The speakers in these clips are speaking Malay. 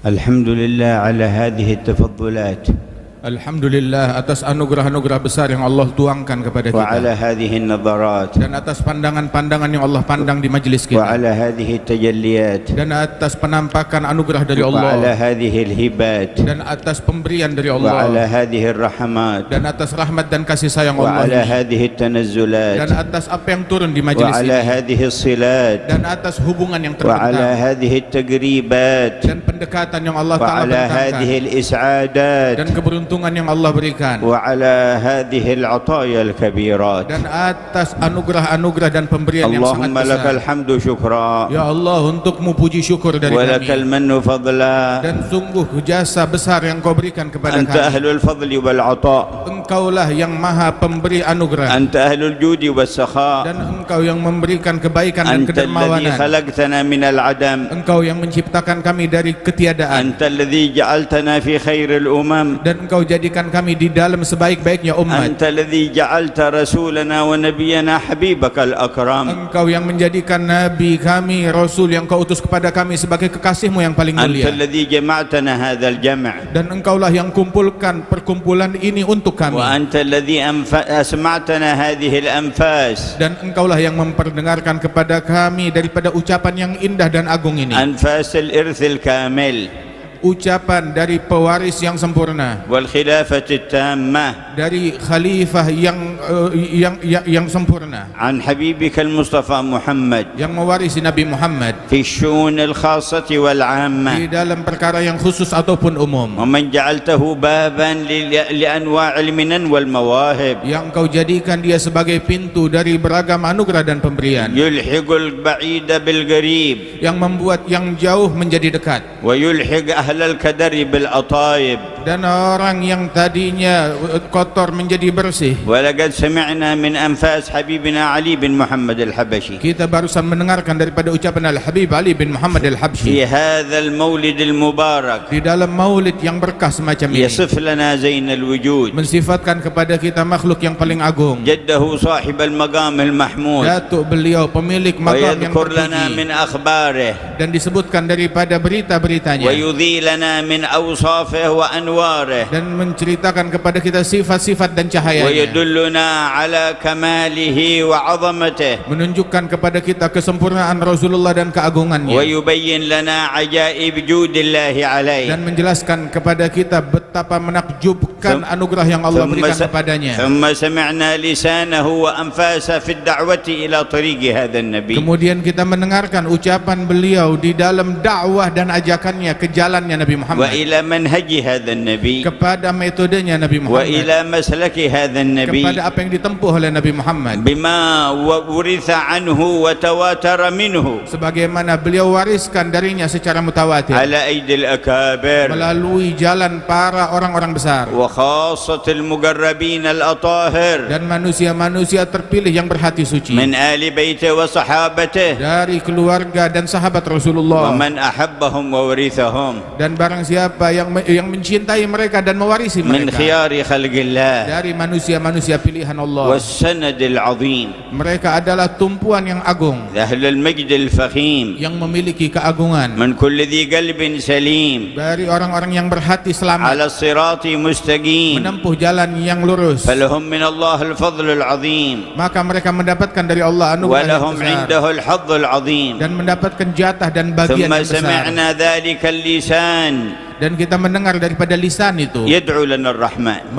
الحمد لله على هذه التفضلات Alhamdulillah atas anugerah-anugerah besar yang Allah tuangkan kepada kita, وعلى هذه النظرات dan atas pandangan-pandangan yang Allah pandang di majelis kita, وعلى هذه التجليات dan atas penampakan anugerah dari وعلى Allah, هذه الهبات dan atas pemberian dari وعلى Allah, هذه الرحمات dan atas rahmat dan kasih sayang Allah وعلى ini, هذه dan التنزلات atas apa yang turun di majelis وعلى ini, هذه الصلات dan atas hubungan yang وعلى terbentang, هذه التقريبات dan pendekatan yang Allah Ta'ala وعلى هذه bentangkan, الإسعادات dan keberuntungan yang Allah berikan, وعلى هذه العطايا الكبيرات. dan atas anugerah-anugerah dan pemberian yang sangat اللهم لك besar. الحمد شكرا Ya Allah, untukmu puji syukur dari ولك kami, المن فضلا. dan sungguh jasa besar yang kau berikan kepada أنت kami. أهل الفضل والعطاء، Engkaulah yang maha pemberi anugerah, أنت أهل الجود والسخاء، dan engkau yang memberikan kebaikan dan أنت الذي kedermawanan. خلقتنا من العدم، Engkau yang menciptakan kami dari ketiadaan, أنت الذي جعلتنا في خير الأمم، dan engkau jadikan kami di dalam sebaik-baiknya umat. أنت الذي جعلت رسولنا ونبينا حبيبك الأكرم، Engkau yang menjadikan Nabi kami, Rasul yang kau utus kepada kami sebagai kekasihmu yang paling أنت mulia. الذي جمعتنا هذا الجمع، Dan engkaulah yang kumpulkan perkumpulan ini untuk kami. وأنت الذي أسمعتنا هذه الأنفاس، Dan engkaulah yang memperdengarkan kepada kami daripada ucapan yang indah dan agung ini, أنفاس الإرث الكامل ucapan dari pewaris yang sempurna, والخلافة التامة dari khalifah yang sempurna, عن حبيبك المصطفى محمد yang mewarisi Nabi Muhammad في الشؤون الخاصة di والعامة، dalam perkara yang khusus ataupun umum, ومن جعلته بابا لأنواع المنن والمواهب، yang kau jadikan dia sebagai pintu dari beragam anugerah dan pemberian, يلحق البعيد بالقريب yang membuat yang jauh menjadi dekat, ويلحق أهل الكدر بالأطايب. dan orang yang tadinya kotor menjadi bersih. ولقد سمعنا من أنفاس حبيبنا علي بن محمد الحبشي Kita barusan mendengarkan daripada ucapan Al-Habib Ali bin Muhammad Al-Habsyi في هذا المولد المبارك di dalam maulid yang berkah semacam ini, يصف لنا زين الوجود، mensifatkan kepada kita makhluk yang paling agung, جده صاحب المقام المحمود، datuk beliau pemilik makam yang ويذكر لنا terpuji, من أخباره، dan disebutkan daripada berita-beritanya, ويذي لنا من أوصافه وأنواره، dan menceritakan kepada kita sifat-sifat dan cahayanya, ويدلنا على كماله وعظمته، menunjukkan kepada kita kesempurnaan Rasulullah dan keagungannya, ويبين لنا عجائب جود الله عليه، dan menjelaskan kepada kita betapa menakjubkan anugerah yang Allah berikan kepadanya. ثم سمعنا لسانه وأنفاسه في الدعوة إلى طريق هذا النبي، Kemudian kita mendengarkan ucapan beliau di dalam dakwah dan ajakannya ke jalannya Nabi Muhammad, وإلى منهج هذا النبي، kepada metodenya Nabi Muhammad, وإلى مسلك هذا النبي، kepada apa yang ditempuh oleh Nabi Muhammad, بما ورث عنه وتواتر منه sebagaimana beliau wariskan darinya secara mutawatir على أيدي الأكابر melalui jalan para orang-orang besar وخاصة المقربين الأطاهر dan manusia-manusia terpilih yang berhati suci من آل بيته وصحابته، dari keluarga dan sahabat Rasulullah, ومن أحبهم وورثهم dan barang siapa yang mencintai mereka dan mewarisi من mereka خيار خلق الله dari manusia-manusia pilihan Allah. والسند العظيم، Mereka adalah tumpuan yang agung أهل المجد الفخيم، yang memiliki keagungan من كل ذي قلب سليم، dari orang-orang yang berhati selamat على الصراط مستقيم، menempuh jalan yang lurus, فلهم من الله الفضل العظيم، maka mereka mendapatkan dari Allah anugerah yang ولهم besar عنده الحظ العظيم. dan mendapatkan jatah dan bagian ثم yang besar. سمعنا ذلك اللسان Dan kita mendengar daripada lisan itu يدعو لنا الرحمن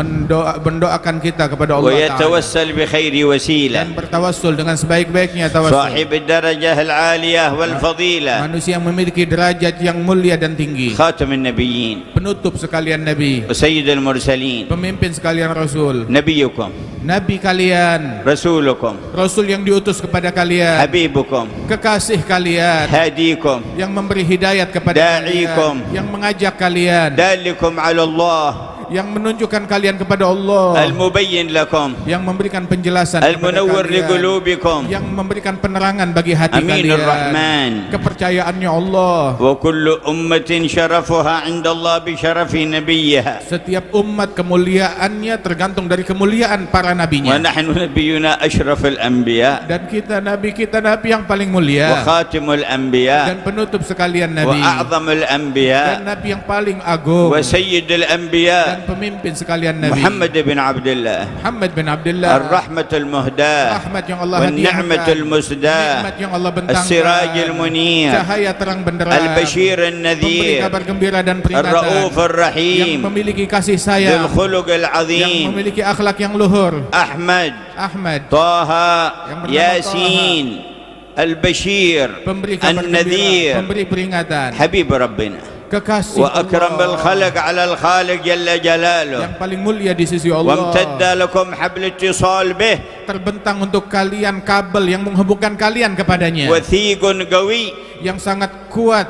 mendoakan kita kepada Allah Ta'ala ويتوسل بخير dan وسيلة، bertawassul dengan sebaik-baiknya tawassul, صاحب الدرجة العالية والفضيلة، manusia yang memiliki derajat yang mulia dan tinggi, خاتم النبيين penutup sekalian Nabi, وسيد المرسلين، pemimpin sekalian Rasul, نبيكم Nabi kalian, رسولكم Rasul yang diutus kepada kalian, حبيبكم kekasih kalian, هاديكم yang memberi hidayat kepada Da'ikum, kalian, yang mengajak kalian, دالكم على الله yang menunjukkan kalian kepada Allah, المبين لكم yang memberikan penjelasan kepada المنور kalian, لقلوبكم yang memberikan penerangan bagi hati أمين kalian, الرحمن kepercayaannya Allah. وكل أمة شرفها عند الله بشرف نبيها Setiap umat kemuliaannya tergantung dari kemuliaan para nabinya. ونحن نبينا أشرف الأنبياء Dan kita nabi yang paling mulia وخاتم الأنبياء dan penutup sekalian nabi وأعظم dan الأنبياء nabi yang paling agung وسيد الأنبياء dan pemimpin sekalian nabi محمد بن عبد الله Muhammad bin Abdullah, الرحمة المهداة rahmat yang Allah والنعمة hadiahkan, المسداة nikmat yang Allah bentangkan, السراج المنير cahaya terang benderang, البشير pemberi النذير kabar gembira dan peringatan, الرؤوف yang الرحيم memiliki kasih ذو sayang, الخلق yang العظيم memiliki akhlak yang luhur, أحمد Ahmad, طه yang bernama ياسين البشير pemberi kabar gembira, النذير pemberi peringatan, حبيب ربنا kekasih وأكرم Allah, الخلق على الخالق جل جلاله yang paling mulia di sisi Allah. وامتد لكم حبل اتصال به Terbentang untuk kalian kabel yang menghubungkan kalian kepadanya, وثيق قوي yang sangat kuat,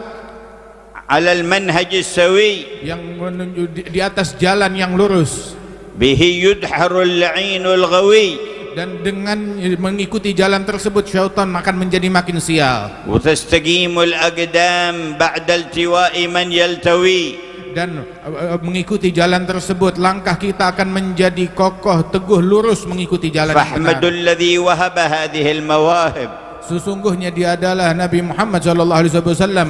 على المنهج السوي yang menuju di atas jalan yang lurus, به يدحر اللعين الغوي dan dengan mengikuti jalan tersebut syaitan akan menjadi makin sial, وتستقيم الأقدام بعد التواء من يلتوي dan mengikuti jalan tersebut langkah kita akan menjadi kokoh teguh lurus mengikuti jalan yang فاحمد benar. الذي وهب هذه المواهب Sesungguhnya dia adalah Nabi Muhammad SAW.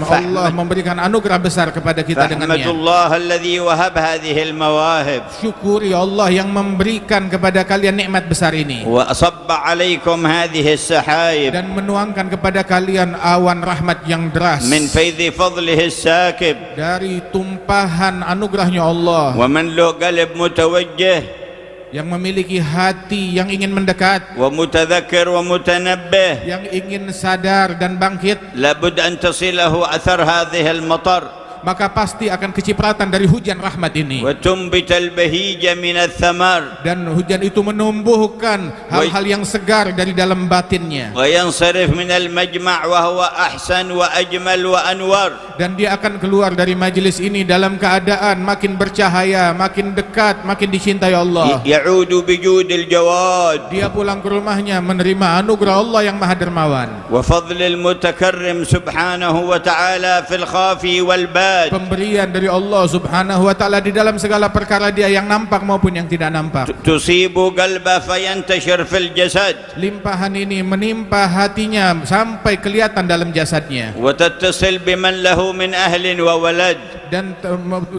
Allah memberikan anugerah besar kepada kita فاحمد dengannya. الله الذي وهب هذه المواهب Syukuri Allah yang memberikan kepada kalian nikmat besar ini وأصب عليكم هذه السحايب dan menuangkan kepada kalian awan rahmat yang deras من فيض فضله الساكب dari tumpahan anugerahnya Allah, ومن له قلب متوجه yang memiliki hati yang ingin mendekat, ومتذكر ومتنبه yang ingin sadar dan bangkit, لابد أن تصله أثر هذه المطر maka pasti akan kecipratan dari hujan rahmat ini, وتنبت البهيج من الثمر dan hujan itu menumbuhkan hal-hal yang segar dari dalam batinnya, وينصرف من المجمع وهو أحسن وأجمل وأنور dan dia akan keluar dari majelis ini dalam keadaan makin bercahaya, makin dekat, makin dicintai Allah. يعود بجود الجواد Dia pulang ke rumahnya menerima anugerah Allah yang maha dermawan, وفضل المتكرم سبحانه وتعالى في الخافي والباد pemberian dari Allah subhanahu wa ta'ala di dalam segala perkara dia yang nampak maupun yang tidak nampak. تصيب قلبه فينتشر في الجسد Limpahan ini menimpa hatinya sampai kelihatan dalam jasadnya, وتتصل بمن له من أهل وولد dan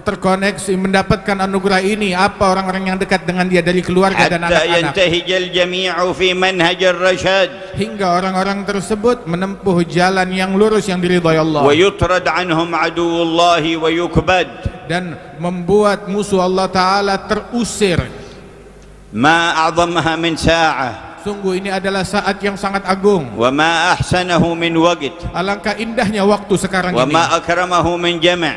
terkoneksi mendapatkan anugerah ini apa orang-orang yang dekat dengan dia dari keluarga dan حتى anak-anak, ينتهج الجميع في منهج الرشاد hingga orang-orang tersebut menempuh jalan yang lurus yang diridhai Allah, ويطرد عنهم عدو الله ويكبد dan membuat musuh Allah Ta'ala terusir. ما أعظمها من ساعة Sungguh ini adalah saat yang sangat agung, وما أحسنه من وقت alangkah indahnya waktu sekarang ini, وما أكرمه من جمع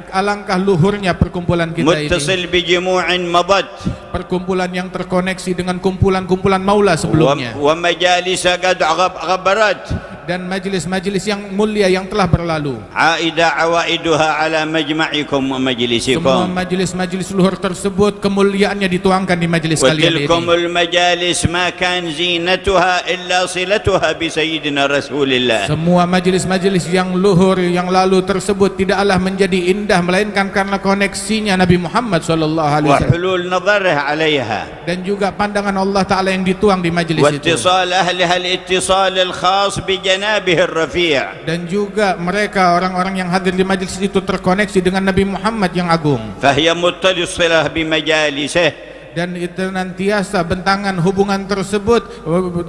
alangkah luhurnya perkumpulan kita ini, متصل بجموع مضت perkumpulan yang terkoneksi dengan kumpulan-kumpulan maula sebelumnya, ومجالس قد غبرت dan majelis-majelis yang mulia yang telah berlalu. عائدة عوائدها على مجمعكم Semua ومجلسكم majelis-majelis luhur tersebut kemuliaannya dituangkan di majelis kalian وتلكم ini. المجالس ما كان زينتها إلا صلتها بسيدنا رسول الله Semua majelis-majelis yang luhur yang lalu tersebut tidaklah menjadi indah melainkan karena koneksinya Nabi Muhammad SAW وحلول نظره عليها dan juga pandangan Allah Ta'ala yang dituang di majelis itu, واتصال أهلها الاتصال الخاص بجنابه الرفيع dan juga mereka orang-orang yang hadir di majelis itu terkoneksi dengan Nabi Muhammad yang agung, فهي متصلة بمجالسه dan itu nantiasa bentangan hubungan tersebut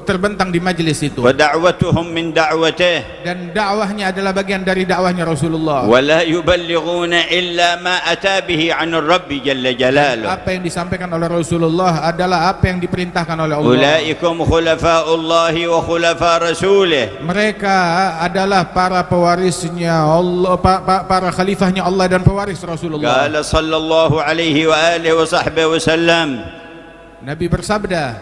terbentang di majelis itu, ودعوتهم من دعوته dan dakwahnya adalah bagian dari dakwahnya Rasulullah. ولا يبلغون إلا ما أتى به عن الرب جل جلاله Apa yang disampaikan oleh Rasulullah adalah apa yang diperintahkan oleh Allah. أولئكم خلفاء الله وخلفاء رسوله Mereka adalah para pewarisnya Allah, para khalifahnya Allah dan pewaris Rasulullah. قال صلى الله عليه وآله وصحبه وسلم Nabi bersabda,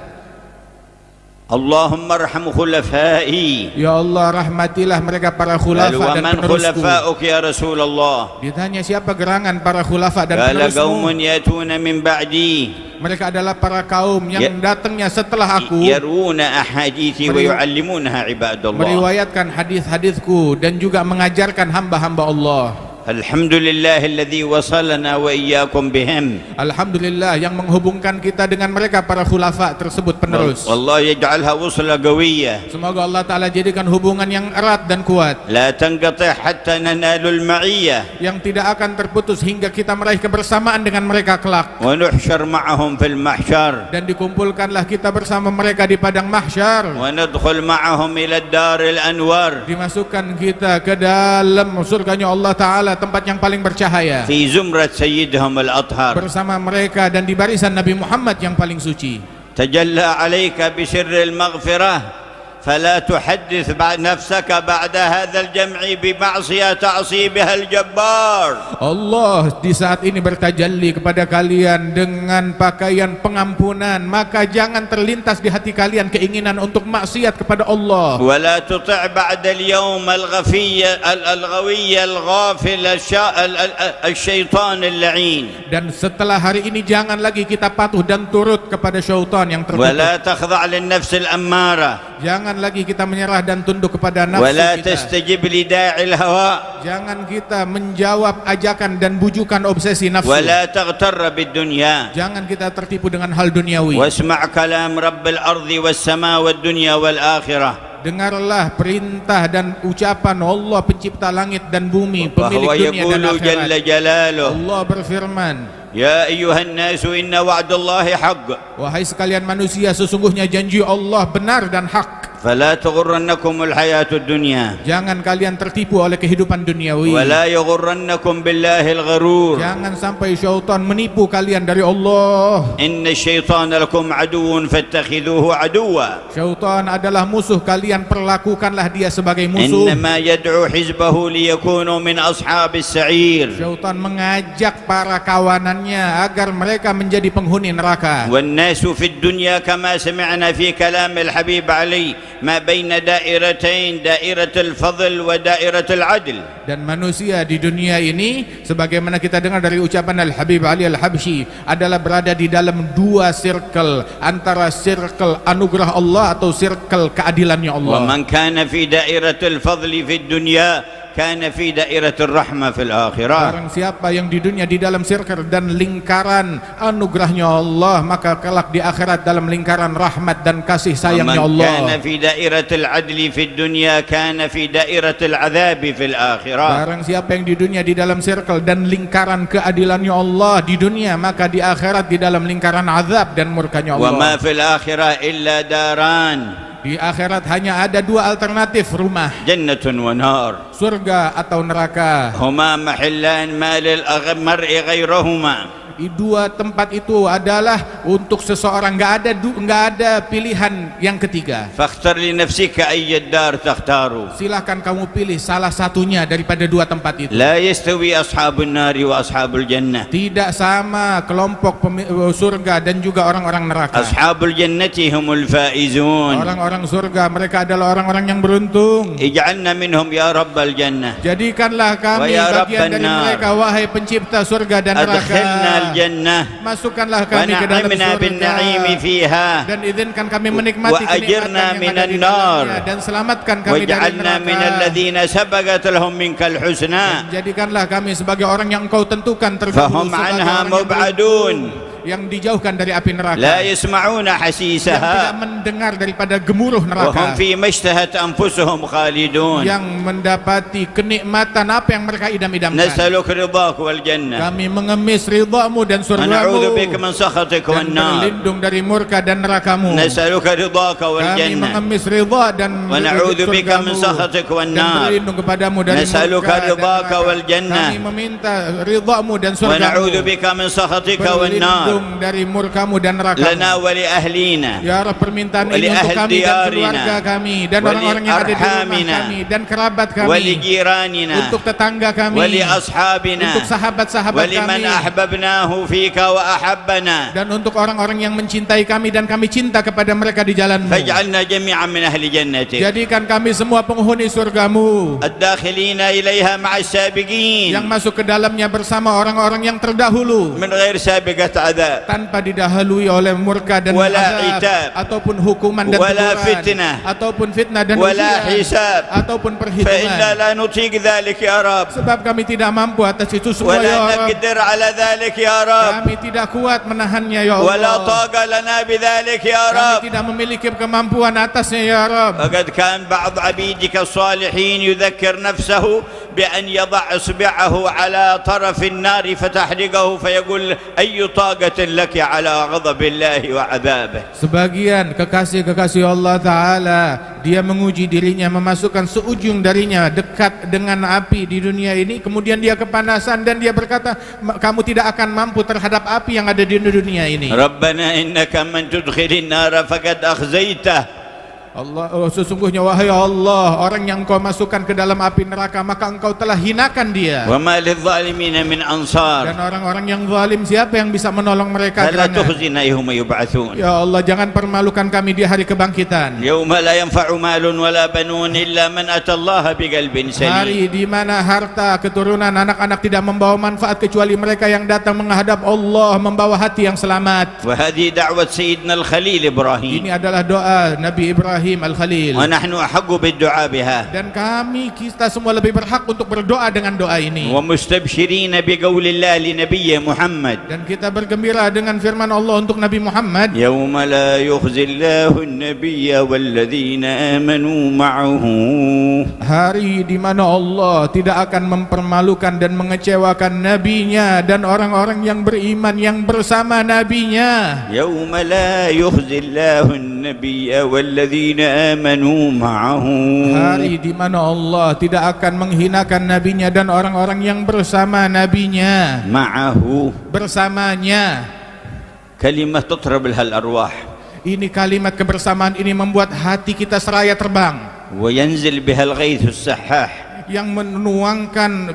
اللهم ارحم خلفائي. Ya Allah, rahmatilah mereka para قال khulafa dan ومن penerusku. خلفاؤك يا رسول الله؟ Ditanya siapa gerangan para khulafa dan قال قوم penerusmu? يأتون من بعدي Mereka adalah para kaum yang datangnya setelah aku, يرون أحاديثي ويعلمونها عباد الله. meriwayatkan hadis-hadisku dan juga mengajarkan hamba-hamba Allah. الحمد لله الذي وصلنا وإياكم بهم. Alhamdulillah yang menghubungkan kita dengan mereka para khulafa tersebut penerus. والله يجعلها وصلة قوية Semoga Allah Ta'ala jadikan hubungan yang erat dan kuat, لا تنقطع حتى ننال المعية yang tidak akan terputus hingga kita meraih kebersamaan dengan mereka kelak. ونحشر معهم في المحشر Dan dikumpulkanlah kita bersama mereka di padang mahsyar. وندخل معهم إلى الدار الأنوار Dimasukkan kita ke dalam surganya Allah Ta'ala, tempat yang paling bercahaya, في زمرة سيدهم الأطهر. bersama mereka dan di barisan Nabi Muhammad yang paling suci. تجلى عليك بسر المغفرة فلا تحدث نفسك بعد هذا الجمع بمعصية تعصي بها الجبار. Allah di saat ini bertajalli kepada kalian dengan pakaian pengampunan, maka jangan terlintas di hati kalian keinginan untuk maksiat kepada Allah. ولا تطع بعد اليوم الغوي الغافل الشيطان اللعين. Dan setelah hari ini jangan lagi kita patuh dan turut kepada syaitan yang terkutuk. ولا تخضع للنفس الأمارة. Jangan lagi kita menyerah dan tunduk kepada nafsu ولا kita. تستجب لداعي الهوى. Jangan kita menjawab ajakan dan bujukan obsesi nafsu. ولا تغتر بالدنيا. Jangan kita tertipu dengan hal duniawi. واسمع كلام رب الأرض والسماء والدنيا والآخرة. Dengarlah perintah dan ucapan Allah pencipta langit dan bumi, pemilik وهو dunia dan يقول جل akhirat. جلاله Allah berfirman, يا أيها الناس إن وعد الله حق wahai sekalian manusia, sesungguhnya janji Allah benar dan hak. فلا تغرنكم الحياة الدنيا Jangan kalian tertipu oleh kehidupan duniawi. ولا يغرنكم بالله الغرور. Jangan sampai syaitan menipu kalian dari Allah. إن الشيطان لكم عدو فاتخذوه عدوا. Syaitan adalah musuh kalian, perlakukanlah dia sebagai musuh. إنما يدعو حزبه ليكونوا من أصحاب السعير. Syaitan mengajak para kawanannya agar mereka menjadi penghuni neraka. والناس في الدنيا كما سمعنا في كلام الحبيب علي ما بين دائرتين دائرة الفضل ودائرة العدل. Dan manusia di dunia ini, sebagaimana kita dengar dari ucapan Al-Habib Ali Al-Habsyi, adalah berada di dalam dua circle, antara circle anugerah Allah atau circle keadilannya Allah. ومن كان في دائرة الفضل في الدنيا كان في دائرة الرحمة في الآخرة. Barang siapa yang di dunia di dalam circle dan lingkaran anugerahnya Allah, maka kelak di akhirat dalam lingkaran rahmat dan kasih sayangnya ومن كان Allah. في دائرة العدل في الدنيا كان في دائرة العذاب في الآخرة. Barang siapa yang di dunia di dalam circle dan lingkaran keadilannya Allah di dunia, maka di akhirat di dalam lingkaran azab dan murkanya Allah. وما في الآخرة إلا داران. Di akhirat hanya ada dua alternatif rumah, جنة ونار. surga atau neraka. هما محلان ما للمرء غيرهما. Di dua tempat itu adalah untuk seseorang, nggak ada pilihan yang ketiga. فاختر لنفسك أي الدار تختار. Silahkan kamu pilih salah satunya daripada dua tempat itu. لا يستوي أصحاب النار وأصحاب الجنة. Tidak sama kelompok surga dan juga orang-orang neraka. أصحاب الجنة هم الفائزون. Orang-orang surga mereka adalah orang-orang yang beruntung. اجعلنا منهم يا رب الجنة. Jadikanlah kami Wa ya bagian Rabban dari nar. mereka, wahai pencipta surga dan neraka. أدخلنا الجنة Masukkanlah kami ke dalam ونعمنا surga بالنعيم فيها dan izinkan kami menikmati وأجرنا kenikmatan yang من ada di النار dalamnya, dan selamatkan kami dari واجعلنا من neraka. الذين سبقت لهم منك الحسنى Jadikanlah kami sebagai orang yang Engkau tentukan terdahulu, فهم sebagai عنها orang yang مبعدون yang dijauhkan dari api neraka, لا يسمعون yang tidak حسيسها mendengar daripada gemuruh وهم neraka, فيما اشتهت أنفسهم خالدون. yang mendapati kenikmatan apa yang mereka idam-idamkan. نسألك رضاك والجنة Kami mengemis ridhamu dan ونعوذ surgamu, بك من سخطك dan والنار. berlindung dari murka dan nerakamu. نسألك رضاك Kami والجنة mengemis ridha dan ونعوذ بك من surgamu, سخطك dan والنار. berlindung kepadamu dari نسألك murka dan رضاك neraka. والجنة Kami meminta ridhamu dan ونعوذ surgamu, بك من سخطك berlindung والنار. berlindung dari murkamu dan neraka. لنا ولأهلينا Ya Rabb, permintaan ini untuk kami dan keluarga kami dan orang-orang yang ada di rumah kami dan kerabat kami, ولجيراننا untuk tetangga kami, ولأصحابنا untuk sahabat-sahabat ولمن kami, أحببناه فيك وأحبنا dan untuk orang-orang yang mencintai kami dan kami cinta kepada mereka di jalan-Mu. فاجعلنا جميعا من أهل جنتك Jadikan kami semua penghuni surga-Mu الداخلين إليها مع السابقين yang masuk ke dalamnya bersama orang-orang yang terdahulu, من غير سابقة عذاب tanpa didahului oleh murka dan Wala azab, itab, ataupun hukuman dan wala teguran, fitnah, ataupun fitnah dan ولا ujian, حساب ataupun فإنا perhitungan. لا نطيق ذلك يا رب Sebab kami tidak mampu atas itu semua, ya ولا Allah. نقدر على ذلك يا رب Kami tidak kuat menahannya, ya ولا Allah. طاقة لنا بذلك يا Kami رب tidak memiliki kemampuan atasnya, ya Rabb. فقد كان بعض عبيدك الصالحين يذكر نفسه بأن يضع إصبعه على طرف النار فتحرقه فيقول أي طاقة لك على غضب الله وعذابه. Sebagian kekasih-kekasih Allah Ta'ala, dia menguji dirinya, memasukkan seujung darinya dekat dengan api di dunia ini, kemudian dia kepanasan dan dia berkata, kamu tidak akan mampu terhadap api yang ada di dunia ini. ربنا إنك من تدخل النار فقد أخزيته. Allah, sesungguhnya wahai Allah, orang yang Engkau masukkan ke dalam api neraka, maka Engkau telah hinakan dia. وما للظالمين من Dan أنصار orang-orang yang zalim, siapa yang bisa menolong mereka? فلا Kerana, تخزنا يوم يبعثون ya Allah, jangan permalukan kami di hari kebangkitan. يوم لا ينفع مال ولا بنون إلا من أتى الله بقلب سليم. Hari di mana harta, keturunan, anak-anak tidak membawa manfaat kecuali mereka yang datang menghadap Allah membawa hati yang selamat. وهذه دعوة سيدنا الخليل إبراهيم Ini adalah doa Nabi Ibrahim Al-Khalil. ونحن أحق بالدعاء بها Dan kita semua lebih berhak untuk berdoa dengan doa ini. ومستبشرين بقول الله لنبي محمد Dan kita bergembira dengan firman Allah untuk Nabi Muhammad. يوم لا يخزي الله النبي والذين آمنوا معه. Hari di mana Allah tidak akan mempermalukan dan mengecewakan nabinya dan orang-orang yang beriman yang bersama nabinya. يوم لا يخزي الله النبي والذين آمنوا معه. Hari di mana Allah tidak akan menghinakan nabinya dan orang-orang yang bersama nabinya. معه Bersamanya. كلمة تطرب لها الأرواح Ini kalimat kebersamaan ini membuat hati kita seraya terbang, وينزل بها الغيث السحاح yang menuangkan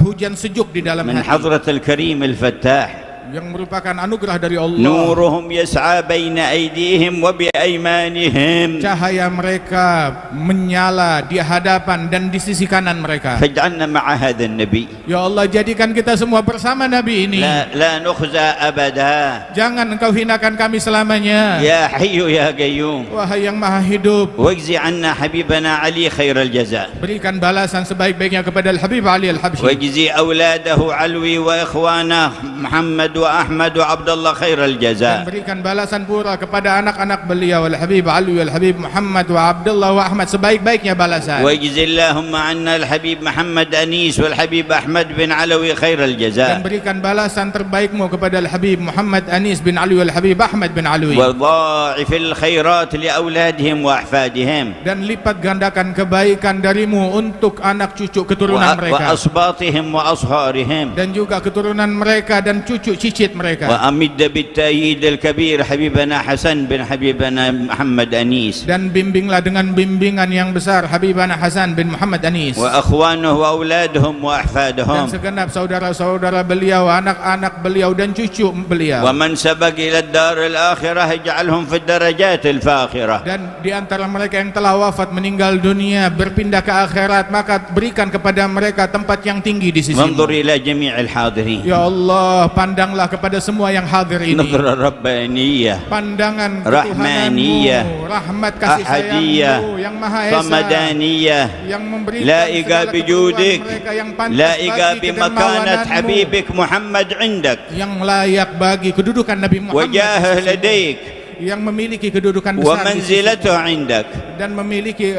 hujan sejuk di dalam من hati, حضرة الكريم الفتاح. yang merupakan anugerah dari Allah. نورهم يسعى بين أيديهم وبأيمانهم. Cahaya mereka menyala di hadapan dan di sisi kanan mereka. فاجعلنا مع هذا النبي. Ya Allah, jadikan kita semua bersama Nabi ini. لا نخزى أبدا. Jangan Engkau hinakan kami selamanya. يا حي يا قيوم. Wahai yang maha hidup, واجزي عنا حبيبنا علي خير الجزاء. berikan balasan sebaik-baiknya kepada Al-Habib Ali Al-Habsyi. واجزي أولاده علوي وإخوانه محمد وأحمد وعبد الله خير Dan الجزاء. berikan balasan pura kepada anak-anak beliau Al-Habib Ali, Al-Habib Muhammad wa Abdullah wa Ahmad sebaik-baiknya balasan. واجزي اللهم عنا الحبيب محمد أنيس والحبيب أحمد بن علوي خير Dan الجزاء. berikan balasan terbaikmu kepada Al-Habib Muhammad Anis bin Ali Al-Habib Ahmad bin Alwi. وضاعف الخيرات لأولادهم وأحفادهم Dan lipat gandakan kebaikan darimu untuk anak cucu keturunan mereka, وأصباطهم وأصهارهم. dan juga keturunan mereka dan cucu cicit mereka. وأمد بالتأييد الكبير حبيبنا حسن بن حبيبنا محمد أنيس Dan bimbinglah dengan bimbingan yang besar Habibana Hasan bin Muhammad Anis, وأخوانه وأولادهم dan وأحفادهم segenap saudara-saudara beliau, anak-anak beliau dan cucu beliau. ومن سبق إلى الدار الآخرة اجعلهم في الدرجات الفاخرة. Dan di antara mereka yang telah wafat meninggal dunia berpindah ke akhirat, maka berikan kepada mereka tempat yang tinggi di وانظر sisimu. إلى جميع الحاضرين. Ya Allah, pandanglah kepada semua yang hadir ini. نظرة ربانية Pandangan Rahmaniyah, ketuhananmu, rahmat kasih أحدية sayangmu yang maha esa, صمدانية yang memberikan لائقة segala بجودك keperluan mereka, yang pantas لائقة bagi بمكانة kedermawananmu, حبيبك محمد عندك yang layak bagi kedudukan Nabi Muhammad وجاهه لديك yang memiliki kedudukan besar ومنزلته عندك. dan memiliki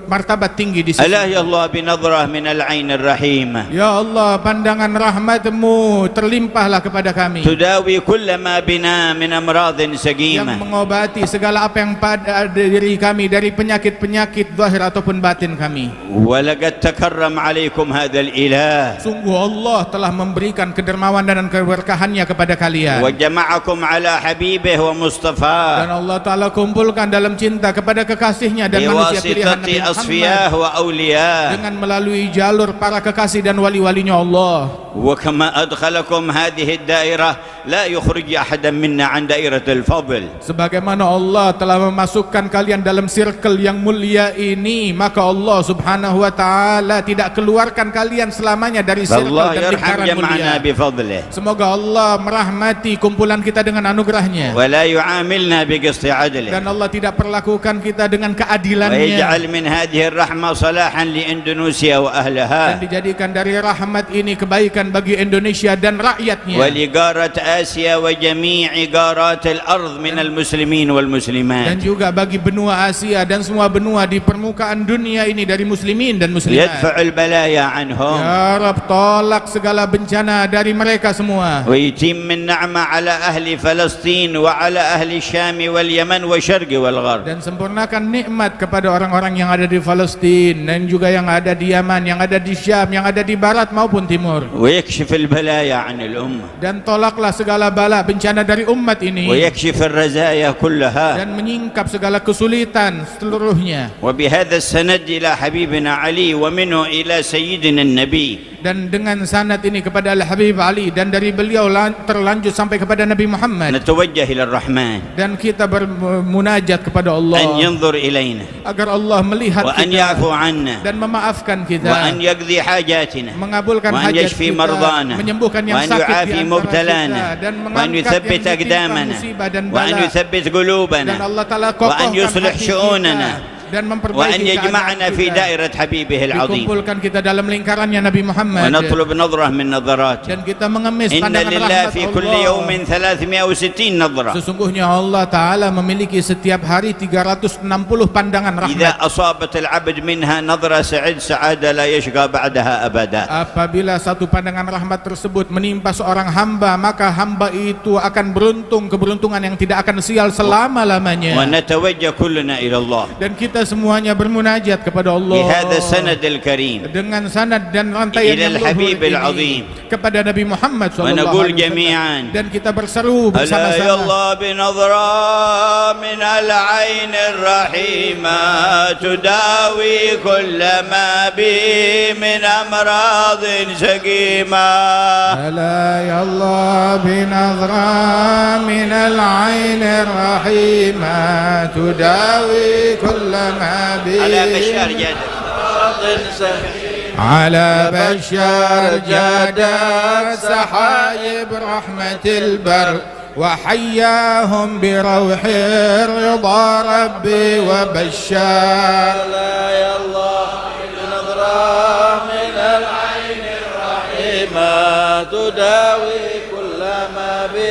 martabat tinggi di sisi. ألا يا الله بنظرة من العين الرحيمة Ya Allah, pandangan rahmat-Mu terlimpahlah kepada kami, تداوي كل ما بنا من أمراض yang سقيمة mengobati segala apa yang pada diri kami dari penyakit-penyakit zahir ataupun batin kami. ولقد تكرم عليكم هذا الإله Sungguh Allah telah memberikan kedermawanan dan keberkahannya kepada kalian, وجمعكم على حبيبه dan ومصطفاه Allah Ta'ala kumpulkan dalam cinta kepada kekasihnya dan manusia pilihan بواسطة Nabi أصفياه Muhammad, وأولياه. dengan melalui jalur para kekasih dan wali-walinya Allah. وكما أدخلكم هذه الدائرة لا يخرج أحدا منا عن دائرة الفضل. Sebagaimana Allah telah memasukkan kalian dalam circle yang mulia ini, maka Allah Subhanahu wa Ta'ala tidak keluarkan kalian selamanya dari circle فالله dan يرحم lingkaran جمعنا mulia. بفضله Semoga Allah merahmati kumpulan kita dengan anugerahnya, ولا يعاملنا بقسط عدله dan Allah tidak perlakukan kita dengan keadilannya, ويجعل من هذه الرحمة صلاحا لإندونيسيا dan وأهلها dijadikan dari rahmat ini kebaikan bagi Indonesia dan rakyatnya, ولقارة آسيا وجميع قارات الأرض من المسلمين dan والمسلمات. juga bagi benua Asia dan semua benua di permukaan dunia ini dari muslimin dan muslimat. يدفع البلايا عنهم Ya Rabb, tolak segala bencana dari mereka semua, ويتم النعمة على أهل فلسطين وعلى أهل الشام واليمن والشرق والغرب. dan sempurnakan nikmat kepada orang-orang yang ada di Palestina dan juga yang ada di Yaman, yang ada di Syam, yang ada di barat maupun timur, ويكشف البلايا عن الأمة dan tolaklah segala bala bencana dari umat ini, ويكشف الرزايا كلها. dan menyingkap segala kesulitan seluruhnya. وبهذا السند إلى حبيبنا علي ومنه إلى سيدنا النبي Dan dengan sanad ini kepada Al-Habib Ali, dan dari beliau terlanjut sampai kepada Nabi Muhammad, نتوجه إلى الرحمن dan kita bermunajat kepada Allah أن ينظر إلينا agar Allah melihat وأن kita يعفو عنا dan memaafkan kita, وأن يقضي حاجاتنا mengabulkan وأن hajat يشفي kita, مرضانا menyembuhkan yang وأن sakit di يعافي antara مبتلانا kita, dan وأن mengangkat يثبت yang ditimpa أقدامنا musibah dan وأن bala, يثبت dan قلوبنا Allah Ta'ala وأن kokohkan يصلح hati شؤوننا kita, dan وأن memperbaiki يجمعنا keadaan في kita, دائرة حبيبه العظيم dikumpulkan kita dalam lingkarannya Nabi Muhammad, ونطلب نظرة من نظراته. dan kita mengemis إن pandangan لله rahmat في كل Allah. يوم 360 نظرة. Sesungguhnya Allah Ta'ala memiliki setiap hari 360 pandangan إذا rahmat. أصابت العبد منها نظرة سعد سعادة لا يشقى بعدها أبدا. Apabila satu pandangan rahmat tersebut menimpa seorang hamba, maka hamba itu akan beruntung keberuntungan yang tidak akan sial selama-lamanya. ونتوجه كلنا إلى الله Dan kita semuanya bermunajat kepada Allah بهذا السند الكريم dengan sanad dan rantaian إلى yang الحبيب luhur العظيم. ini kepada Nabi Muhammad ونقول SAW, جميعا dan kita berseru ألا يا bersama-sama, الله بنظرة من العين الرحيمة تداوي كل ما بي من أمراض سقيمة. ألا يا الله بنظرة من العين الرحيمة تداوي كل ما بي على بشار جد على بشار جادت سحايب رحمة البر وحياهم بروح رضا ربي وبشار. لا يا الله بنظرة من العين الرحيمة تداوي كل ما بي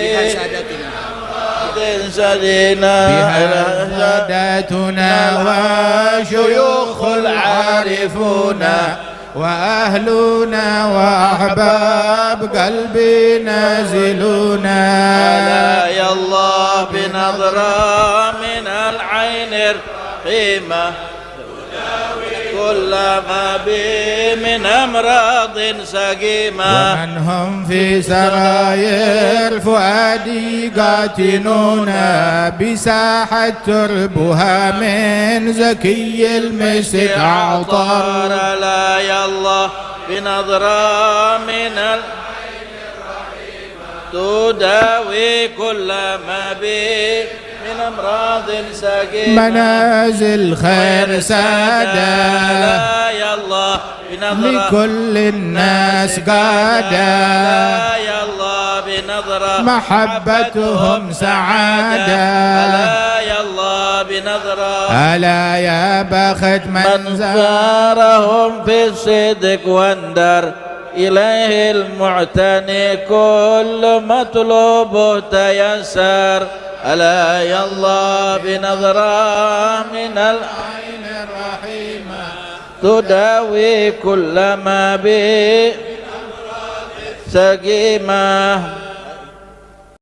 بها ساداتنا وشيوخ العارفون وأهلنا وأحباب قلبي نازلون. لا يا الله بنظرة من العين الرحيمة كل ما بي من أمراض سقيمة. ومن هم في سراير فؤادي قاتلون بساحة تربها من زكي المسك عطار. لا يا الله بنظرة من تداوي كل ما بي من أمراض سقيمة. منازل خير سادة لا يا الله بنظرة لكل الناس قادة لا يا الله بنظرة محبتهم سعادة. لا يا الله بنظرة ألا يا بخت من من زارهم في الصدق واندر إليه المعتني كل مطلوب تيسر ألا يا الله بنظرة من العين الرحيمة تداوي كل ما به سقيمة